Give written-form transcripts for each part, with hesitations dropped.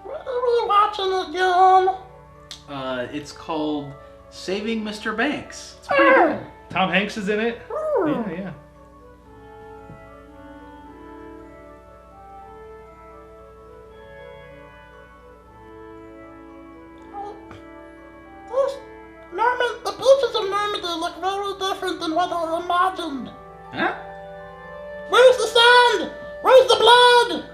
What are we watching again? It's called Saving Mr. Banks. It's pretty good. Tom Hanks is in it. Yeah. The beaches of Normandy look very different than what I imagined. Huh? Where's the sand? Where's the blood?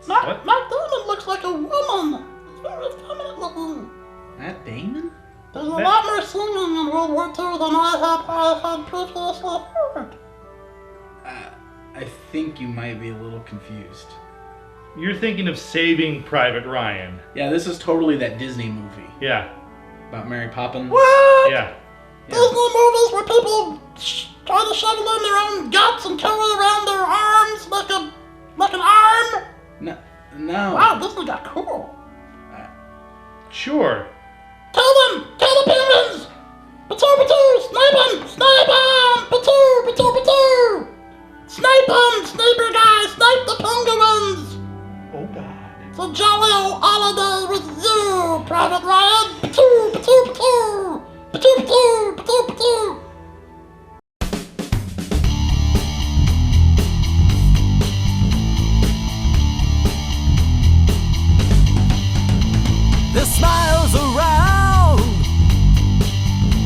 What? Matt Damon looks like a woman. It's very feminine looking. Matt Damon? There's a lot more singing in World War II than I had previously heard. I think you might be a little confused. You're thinking of Saving Private Ryan. Yeah, this is totally that Disney movie Yeah. about Mary Poppins. What? Yeah. Disney movies where people try to shovel in their own guts and carry around their arms like an arm? No. Wow, Disney got cool. Sure. Kill them! Kill the penguins! Patur, patur! Snipe them! Snipe them! Patur, patur, patur! Snipe them! Sniper guy! Snipe the penguins! Oh God. It's a jolly old holiday with you, Private Ryan! Patur, patur, patur! Patur, patur, patur, patur! The smiles around,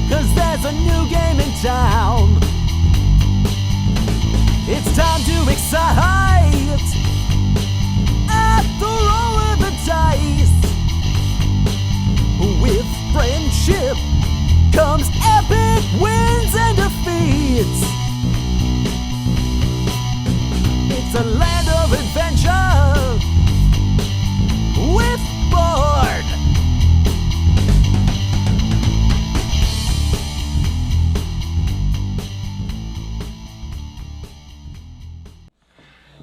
'cause there's a new game in town. It's time to excite at the roll of the dice. With friendship comes epic wins and defeats. It's a land of adventure with board.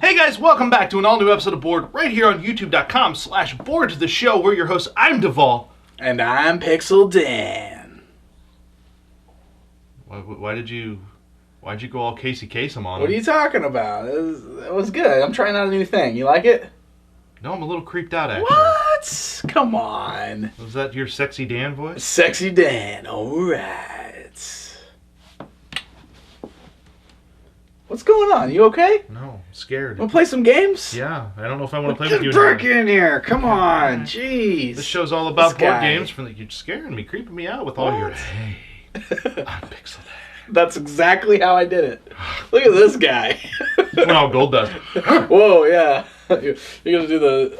Hey guys, welcome back to an all-new episode of Board right here on youtube.com/board to the show. We're your hosts. I'm Devall. And I'm Pixel Dan. Why'd you go all Casey Kasem on What are him? you talking about? It was good. I'm trying out a new thing. You like it? No, I'm a little creeped out actually. What? Come on. Was that your sexy Dan voice? Sexy Dan. Alright. What's going on? You okay? No, I'm scared. Wanna play some games? Yeah, I don't know if I want to play with you Get back anymore. in here. Come on. Jeez. This show's all about This board guy. games. You're scaring me, creeping me out with all your. What? Hey, I'm Pixel Dan. That's exactly how I did it. Look at this guy. Went all gold dust. Whoa, yeah. You're gonna do the.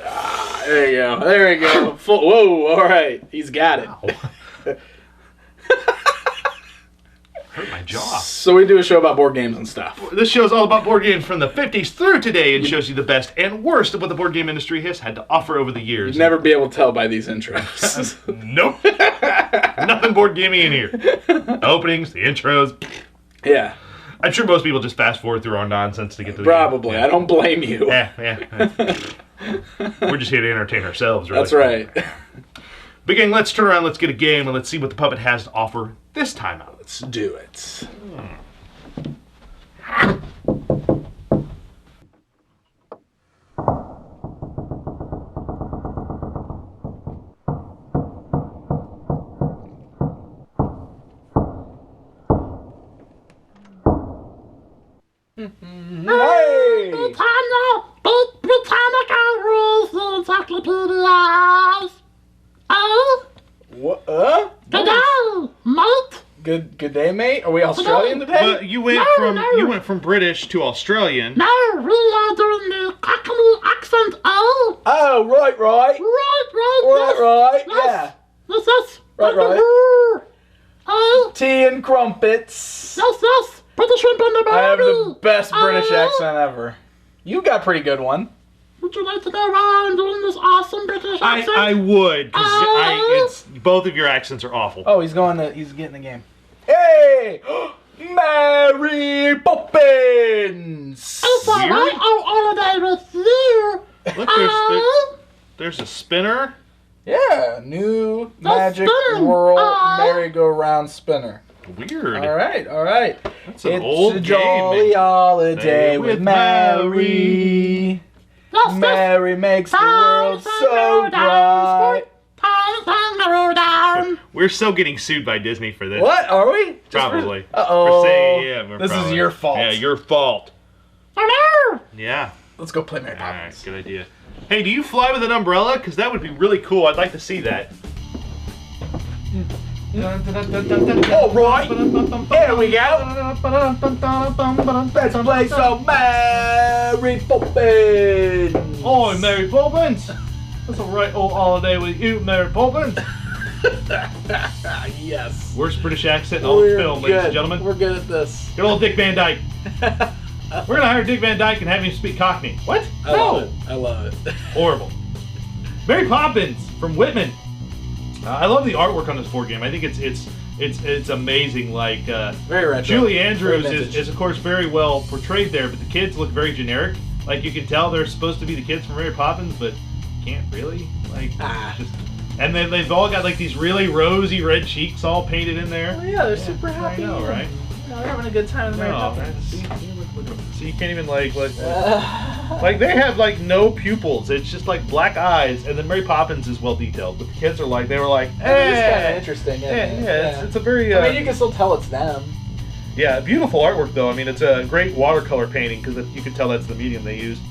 There you go. There you go. Whoa, alright. He's got it. Ow. Hurt my jaw. So we do a show about board games and stuff. This show is all about board games from the 50s through today and shows you the best and worst of what the board game industry has had to offer over the years. You'd never be able to tell by these intros. Nope. Nothing board gamey in here. The openings, the intros. Yeah, I'm sure most people just fast forward through our nonsense to get to the probably. game. I don't blame you. Yeah. We're just here to entertain ourselves, really. That's right. But gang, let's turn around, let's get a game, and let's see what the puppet has to offer this time out. Let's do it. Hey! Britannica rules the encyclopedias. Oh, What? good day, mate. Good day, mate. Are we Australian today? But you went No. from British to Australian. No, we are doing the Cockney accent. Oh, Oh, right. right, Right, yes, yeah. yes. Right. Oh, Tea and crumpets. yes. Put the shrimp on the barbie. I have the best British Oh. accent ever. You got a pretty good one. Would you like to go around doing this awesome British accent? I would, because Oh. it's both of your accents are awful. Oh, he's getting the game. Hey! Mary Poppins! It's alright, I'll holiday with you. Look, there's a spinner. Yeah, new Magic spinning. World Oh. merry-go-round spinner. Weird. All right. That's an It's old a game, jolly man. holiday with Mary. Mary makes the world so bright. We're so getting sued by Disney for this. What are we? Probably. Uh-oh. For saying, yeah, we're This is probably. your fault. Yeah, your fault. Oh Yeah. Let's go play Mary All right, Poppins. good idea. Hey, do you fly with an umbrella? Because that would be really cool. I'd like to see that. All right. Here we go. Let's play some Mary Poppins. Oh, Mary Poppins. That's a right old holiday with you, Mary Poppins. Yes. Worst British accent in all the film, ladies and gentlemen. We're good at this. Good old Dick Van Dyke. We're gonna hire Dick Van Dyke and have him speak Cockney. What? I love it. Horrible. Mary Poppins from Whitman. I love the artwork on this board game. I think it's amazing. Like Very retro. Julie Andrews Very vintage. is of course very well portrayed there, but the kids look very generic. Like you can tell they're supposed to be the kids from Mary Poppins, but can't really. Like just. And then they've all got like these really rosy red cheeks all painted in there. Oh, yeah, they're super happy. I know, right? They're having a good time with Mary Poppins. So you can't even like they have like no pupils. It's just like black eyes, and then Mary Poppins is well detailed. But the kids are like they were like, It's kind of hey, interesting. yeah. It's a very I mean, you can still tell it's them. yeah, beautiful artwork though. I mean, it's a great watercolor painting because you can tell that's the medium they used,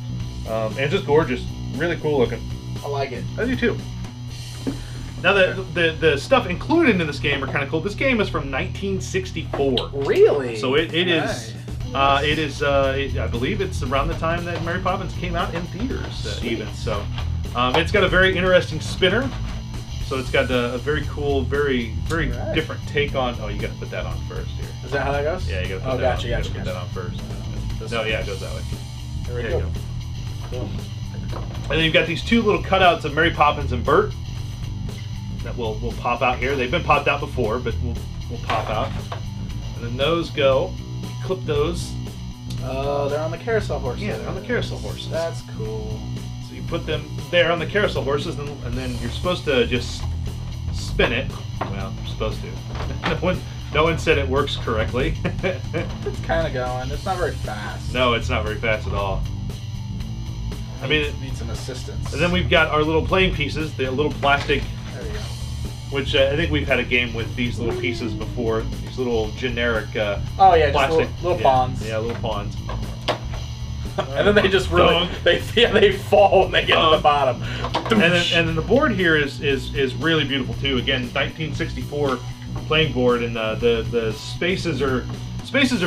and just gorgeous, really cool looking. I like it. I do too. Now the stuff included in this game are kind of cool. This game is from 1964. Really? So it is. I believe it's around the time that Mary Poppins came out in theaters, even. So, it's got a very interesting spinner. So it's got a very cool, very different take on. Oh, you got to put that on first here. Is that how that goes? Yeah, you got to put that gotcha, on. gotcha, You gotta put that on first. No, yeah, it goes that way. There we There go. you go. Cool. And then you've got these two little cutouts of Mary Poppins and Bert that will pop out here. They've been popped out before, but will pop out. And then those go. Clip those. Oh, they're on the carousel horses. Yeah, they're on the carousel horses. That's cool. So you put them there on the carousel horses, and then you're supposed to just spin it. Well, you're supposed to. No one said it works correctly. It's kind of going. It's not very fast. No, it's not very fast at all. I mean, it needs some assistance. and then we've got our little playing pieces, the little plastic, There you go. which I think we've had a game with these little pieces before. These little generic Oh yeah, plastic just little pawns. Yeah, little pawns. And then they just really they fall when they get to the bottom. And then the board here is really beautiful too. Again, 1964 playing board, and the spaces are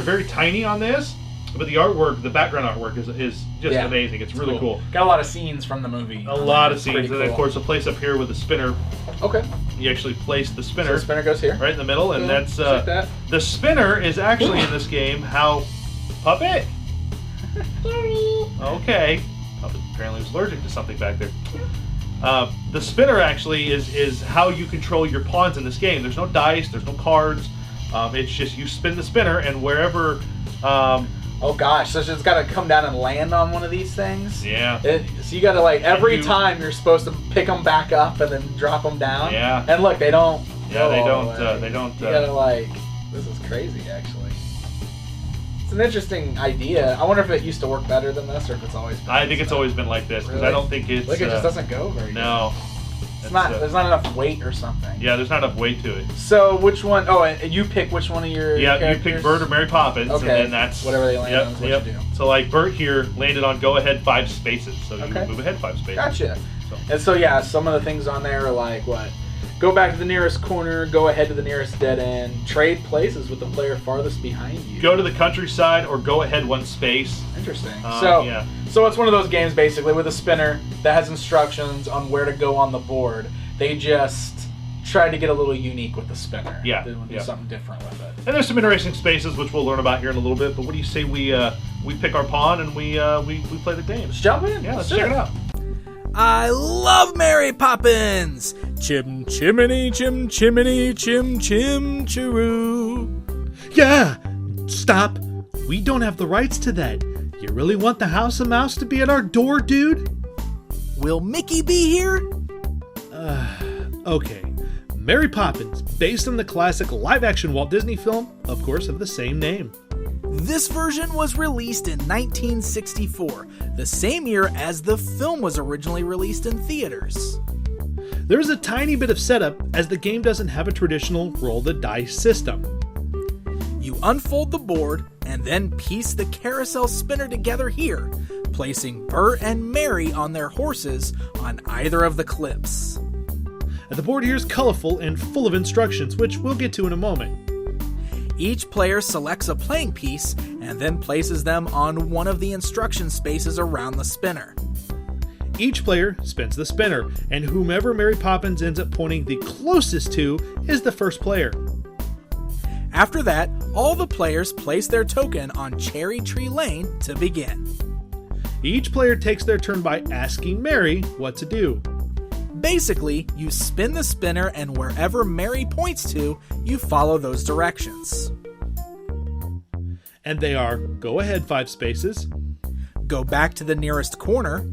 very tiny on this, but the artwork, the background artwork is just amazing. It's really cool. Got a lot of scenes from the movie. A lot of scenes, Pretty and then of cool. course a place up here with the spinner. Okay. You actually place the So spinner the spinner goes here. right in the middle, and Cool. that's Just like that. the spinner is actually in this game how Puppet. Okay. Puppet apparently was allergic to something back there. The spinner actually is how you control your pawns in this game. There's no dice, there's no cards. It's just you spin the spinner, and wherever. Oh gosh, so it's got to come down and land on one of these things. Yeah. So you got to like every you- time you're supposed to pick them back up and then drop them down. Yeah. And look, they don't. Yeah, they go don't, all the way. they don't, You gotta like. This is crazy, actually. It's an interesting idea. I wonder if it used to work better than this, or if it's always. Been I think it's always been like this because I Really? don't think it's. Like it just doesn't go very. No. It's not. There's not enough weight or something. Yeah, there's not enough weight to it. So which one? Oh, and you pick which one of your. Yeah, characters? you pick Bert or Mary Poppins, Okay. and then that's Whatever they land on is what you do. So like Bert here landed on go ahead 5 spaces, so you Okay. move ahead 5 spaces. Gotcha. So. And so yeah, some of the things on there are like what? Go back to the nearest corner, go ahead to the nearest dead end, trade places with the player farthest behind you. Go to the countryside or go ahead 1 space. Interesting. Yeah. So it's one of those games basically with a spinner that has instructions on where to go on the board. They just tried to get a little unique with the spinner. Yeah, They want to do something different with it. And there's some interesting spaces which we'll learn about here in a little bit. But what do you say we pick our pawn and we play the game? Let's jump in. Yeah, let's do check it out. I love Mary Poppins! Chim chimney, chim chimney, chim chim chiroo. Yeah! Stop! We don't have the rights to that. You really want the House of Mouse to be at our door, dude? Will Mickey be here? Okay. Mary Poppins, based on the classic live-action Walt Disney film, of course, of the same name. This version was released in 1964, the same year as the film was originally released in theaters. There is a tiny bit of setup, as the game doesn't have a traditional roll the dice system. You unfold the board and then piece the carousel spinner together here, placing Bert and Mary on their horses on either of the clips. The board here is colorful and full of instructions, which we'll get to in a moment. Each player selects a playing piece and then places them on one of the instruction spaces around the spinner. Each player spins the spinner, and whomever Mary Poppins ends up pointing the closest to is the first player. After that, all the players place their token on Cherry Tree Lane to begin. Each player takes their turn by asking Mary what to do. Basically, you spin the spinner and wherever Mary points to, you follow those directions. And they are go ahead 5 spaces, Go back to the nearest corner,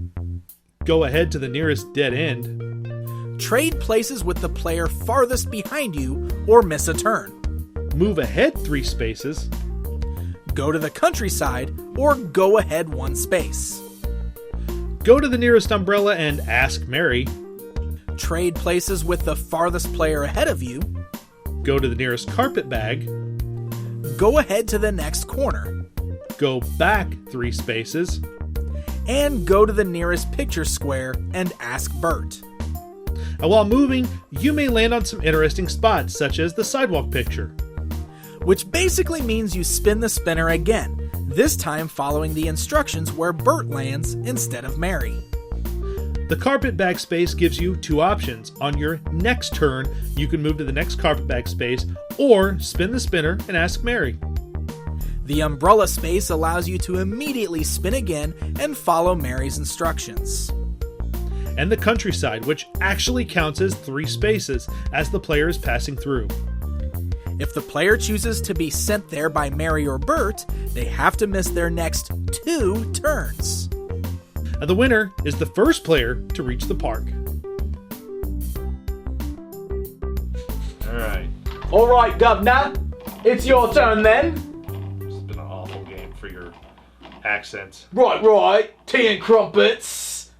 go ahead to the nearest dead end, trade places with the player farthest behind you, or miss a turn. move ahead 3 spaces, Go to the countryside, or go ahead 1 space. go to the nearest umbrella and ask Mary, Trade places with the farthest player ahead of you, go to the nearest carpet bag, go ahead to the next corner, go back 3 spaces, and go to the nearest picture square and ask Bert. and while moving, you may land on some interesting spots, such as the sidewalk picture. Which basically means you spin the spinner again, this time following the instructions where Bert lands instead of Mary. The carpet bag space gives you 2 options. On your next turn, you can move to the next carpet bag space, or spin the spinner and ask Mary. The umbrella space allows you to immediately spin again and follow Mary's instructions. And the countryside, which actually counts as 3 spaces as the player is passing through. If the player chooses to be sent there by Mary or Bert, they have to miss their next 2 turns. And the winner is the first player to reach the park. Alright. All right, Governor. It's your turn then. This has been an awful game for your accents. Right. Tea and crumpets.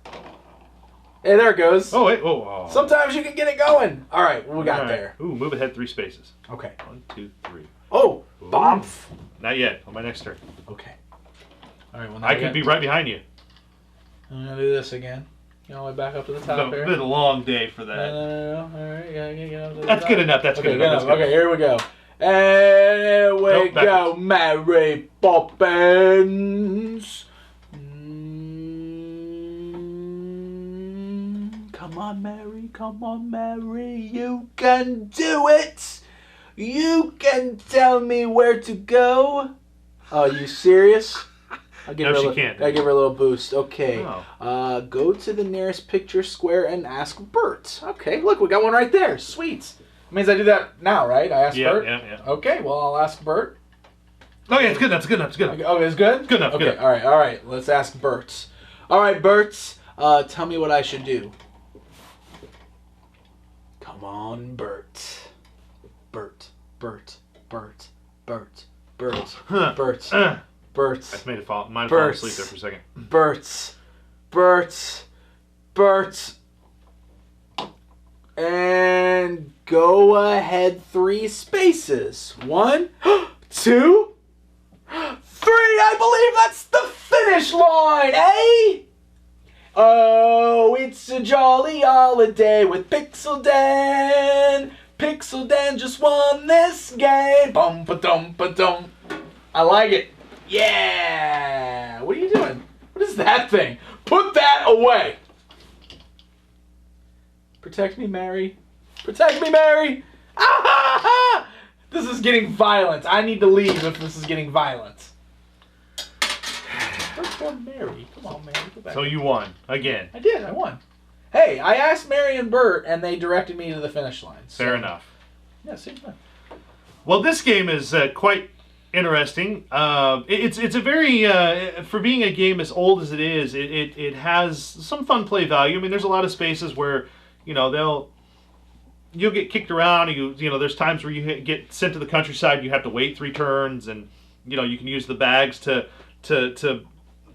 Hey, there it goes. Oh, wait. Oh. Sometimes you can get it going. All right, what we got All right. there? Ooh, move ahead 3 spaces. Okay. 1, 2, 3. Oh, bomb. Not yet. On my next turn. Okay. All right, well, now I we could got- be right behind you. I'm gonna do this again. You know, back up to the It's top here. been a long day for that. No. All right, you gotta get up to the That's top. good enough. That's Okay, good enough. That's good. Okay, here we go. And we Nope, go, backwards. Mary Poppins. Come on, Mary, you can do it. You can tell me where to go. Oh, you serious? I'll give No, her a she little, can't. Gotta give her a little boost. Okay. Oh. Go to the nearest picture square and ask Bert. Okay, look, we got one right there. Sweet. It means I do that now, right? I ask Yeah, Bert? yeah. Okay, well, I'll ask Bert. Oh, yeah, it's good enough. It's good enough. It's good enough. Okay, it's good? Good enough, Okay, good enough. all right. Let's ask Bert. All right, Bert, tell me what I should do. Come on, Bert. Bert. Huh. Bert. I Bert. just made it fall. Mine Bert. fall asleep there for a second. Bert. And go ahead 3 spaces. 1, 2, 3. I believe that's the finish line, eh? Oh, it's a jolly holiday with Pixel Dan. Pixel Dan just won this game. Bum ba dum ba dum. I like it. Yeah. What are you doing? What is that thing? Put that away. Protect me, Mary. Protect me, Mary. Ah, ha, ha. This is getting violent. I need to leave if this is getting violent. Where's poor Mary? Come on, Mary. Go back. So you won again. I did. I won. Hey, I asked Mary and Bert, and they directed me to the finish line. So. Fair enough. Yeah, same thing. Well, this game is quite interesting. It's a very for being a game as old as it is, it has some fun play value. I mean, there's a lot of spaces where they'll you'll get kicked around. You know, there's times where you get sent to the countryside. You have to wait 3 turns, and you know you can use the bags to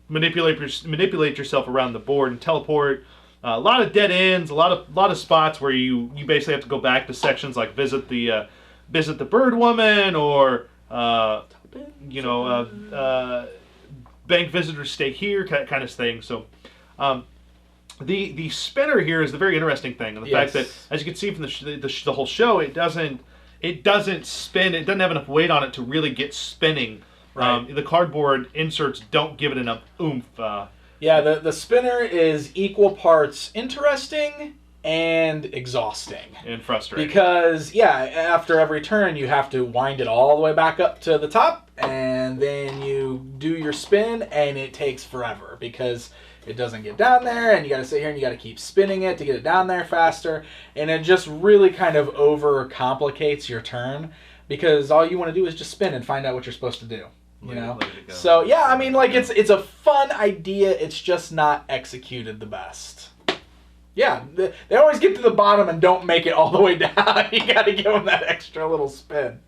manipulate yourself around the board and teleport. A lot of dead ends, a lot of spots where you basically have to go back to sections like visit the bird woman, or bank visitors stay here kind of thing. So the spinner here is the very interesting thing, and the fact that, as you can see from the whole show, it doesn't spin. It doesn't have enough weight on it to really get spinning. Right. The cardboard inserts don't give it enough oomph. Yeah, the spinner is equal parts interesting and exhausting. And frustrating. Because, after every turn, you have to wind it all the way back up to the top, and then you do your spin, and it takes forever because it doesn't get down there, and you got to sit here and you got to keep spinning it to get it down there faster, and it just really kind of overcomplicates your turn because all you want to do is just spin and find out what you're supposed to do. You know, so I mean, like it's a fun idea. It's just not executed the best. Yeah, they always get to the bottom and don't make it all the way down. You got to give them that extra little spin.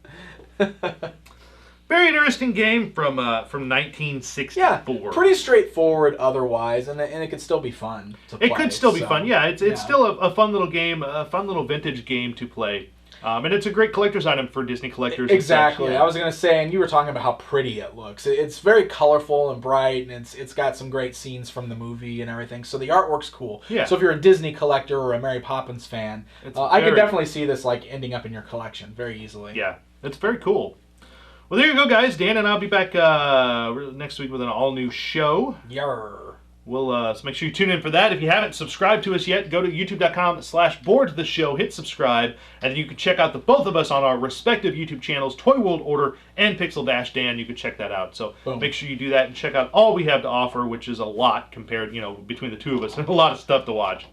Very interesting game from 1964. Yeah, pretty straightforward otherwise, and it could still be fun to play. It could still be fun. Yeah, it's still a fun little game, a fun little vintage game to play. And it's a great collector's item for Disney collectors. Exactly. Yeah. I was going to say, and you were talking about how pretty it looks. It's very colorful and bright, and it's got some great scenes from the movie and everything. So the artwork's cool. Yeah. So if you're a Disney collector or a Mary Poppins fan, I could definitely see this like ending up in your collection very easily. Yeah, it's very cool. Well, there you go, guys. Dan and I'll be back next week with an all-new show. Yarr. So make sure you tune in for that. If you haven't subscribed to us yet, go to youtube.com/boardtheshow, hit subscribe, and then you can check out both of us on our respective YouTube channels, Toy World Order and Pixel Dash Dan. You can check that out. So make sure you do that and check out all we have to offer, which is a lot compared, between the two of us. A lot of stuff to watch.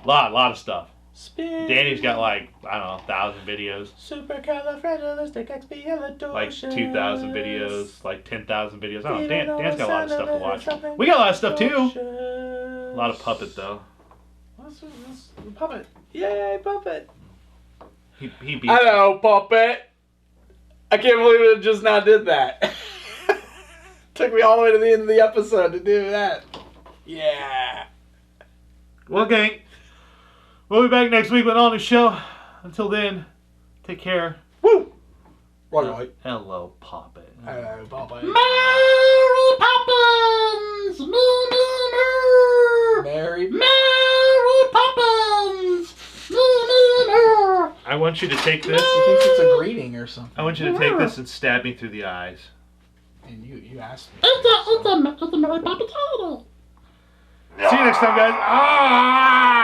A lot of stuff. Spin. Danny's got 1,000 videos. Supercalifragilisticexpialidocious. Like 2,000 videos, like 10,000 videos. I don't know. Dan's got a lot of stuff to watch. We got a lot of stuff too. A lot of Puppet though. What's Puppet? Yay, Puppet! He beats. Hello, Puppet. I can't believe it just now did that. Took me all the way to the end of the episode to do that. Yeah. Well, gang. We'll be back next week with an all-new show. Until then, take care. Woo! Right. Hello, Puppet. Hello, Puppet. Mary Poppins! Moo, moo, moo! Mary Poppins! Moo, moo, moo! I want you to take this. He thinks it's a greeting or something. I want you to take this and stab me through the eyes. And you asked me. It's a Mary Poppins holiday. See you next time, guys. Ah!